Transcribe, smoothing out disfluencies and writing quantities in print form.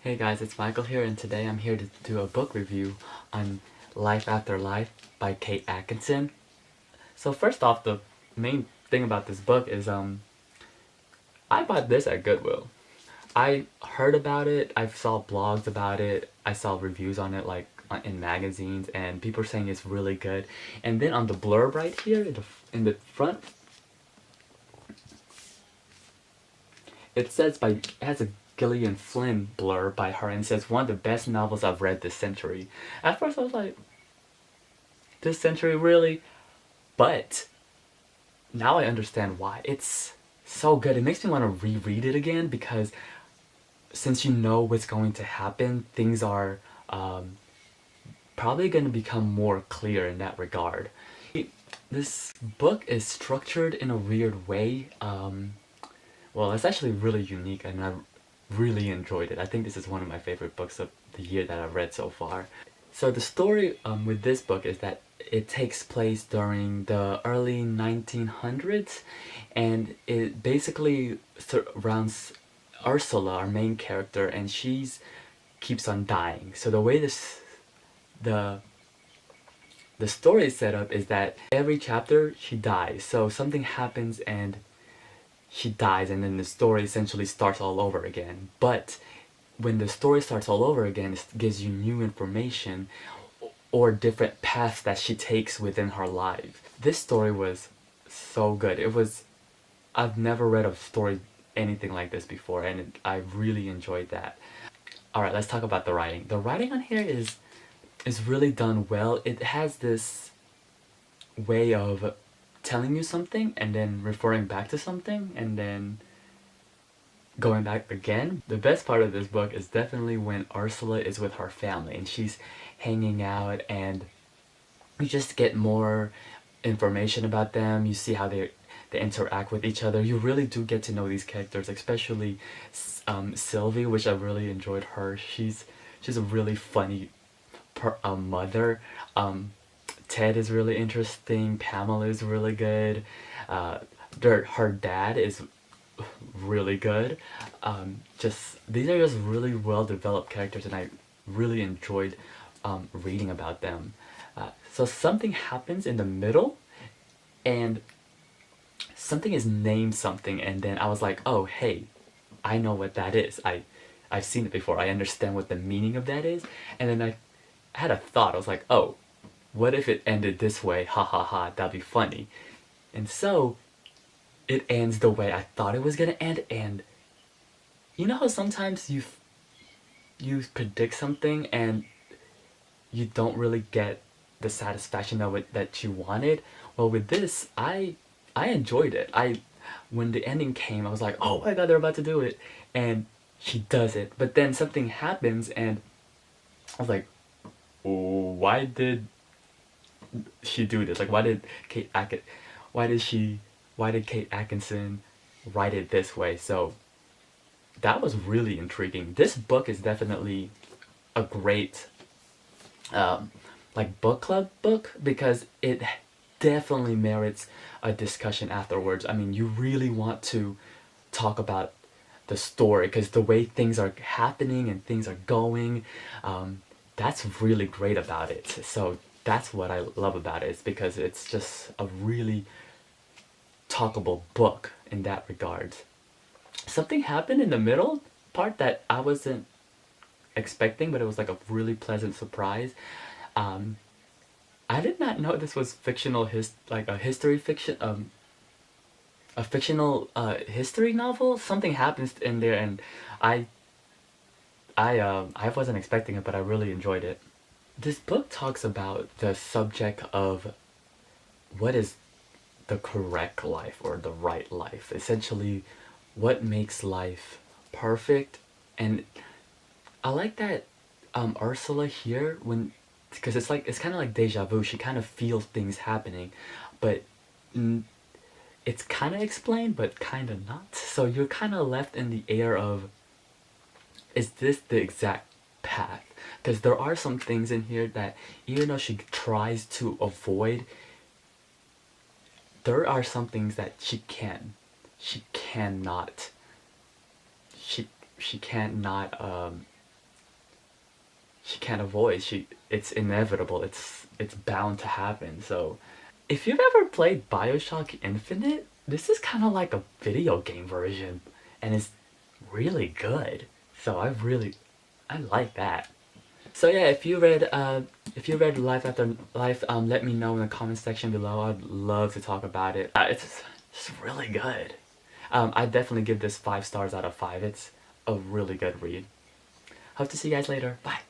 Hey guys, it's Michael here, and today I'm here to do a book review on Life After Life by Kate Atkinson. So first off, the main thing about this book is I bought this at Goodwill. I heard about it, I saw blogs about it, I saw reviews on it like in magazines, and people are saying it's really good. And then on the blurb right here in the front, it says it has a Gillian Flynn blurb by her, and it says one of the best novels I've read this century. At first I was like, this century really? But now I understand why. It's so good. It makes me want to reread it again because since you know what's going to happen, things are probably going to become more clear in that regard. This book is structured in a weird way. Well, it's actually really unique, and I really enjoyed it. I think this is one of my favorite books of the year that I've read so far. So the story with this book is that it takes place during the early 1900s, and it basically surrounds Ursula, our main character, and she's keeps on dying. So the way the story is set up is that every chapter she dies. So something happens and she dies, and then the story essentially starts all over again. But when the story starts all over again, it gives you new information or different paths that she takes within her life. This story was so good. I've never read a story anything like this before, and I really enjoyed that. Alright, let's talk about the writing. The writing on here is really done well. It has this way of telling you something and then referring back to something and then going back again. The best part of this book is definitely when Ursula is with her family and she's hanging out, and you just get more information about them. You see how they interact with each other. You really do get to know these characters, especially Sylvie, which I really enjoyed her. She's a really funny mother. Ted is really interesting. Pamela is really good. Her dad is really good. These are just really well developed characters, and I really enjoyed reading about them. So something happens in the middle, and something is named something, and then I was like, oh hey, I know what that is. I've seen it before. I understand what the meaning of that is. And then I had a thought. I was like, oh, what if it ended this way? Ha ha ha, that'd be funny. And so it ends the way I thought it was gonna end. And you know how sometimes you predict something and you don't really get the satisfaction of it that you wanted? Well, with this, I enjoyed it. When the ending came, I was like, oh my god, they're about to do it, and she does it. But then something happens, and I was like, oh, why did she do this? Like, why did Kate Atkinson write it this way? So that was really intriguing. This book is definitely a great like book club book because it definitely merits a discussion afterwards. I mean, you really want to talk about the story because the way things are happening and things are going, that's really great about it. So that's what I love about it. It's because it's just a really talkable book in that regard. Something happened in the middle part that I wasn't expecting, but it was like a really pleasant surprise. I did not know this was fictional like a history fiction a fictional history novel. Something happens in there, and I wasn't expecting it, but I really enjoyed it. This book talks about the subject of what is the correct life or the right life. Essentially, what makes life perfect. And I like that Ursula here, because it's kind of like deja vu. She kind of feels things happening, but it's kind of explained, but kind of not. So you're kind of left in the air of, is this the exact path? Because there are some things in here that even though she tries to avoid, there are some things that she cannot she can't avoid. It's inevitable. It's bound to happen. So if you've ever played BioShock Infinite, this is kind of like a video game version, and it's really good. So I like that. So yeah, if you read Life After Life, let me know in the comment section below. I'd love to talk about it. It's really good. I definitely give this 5 stars out of 5. It's a really good read. Hope to see you guys later. Bye.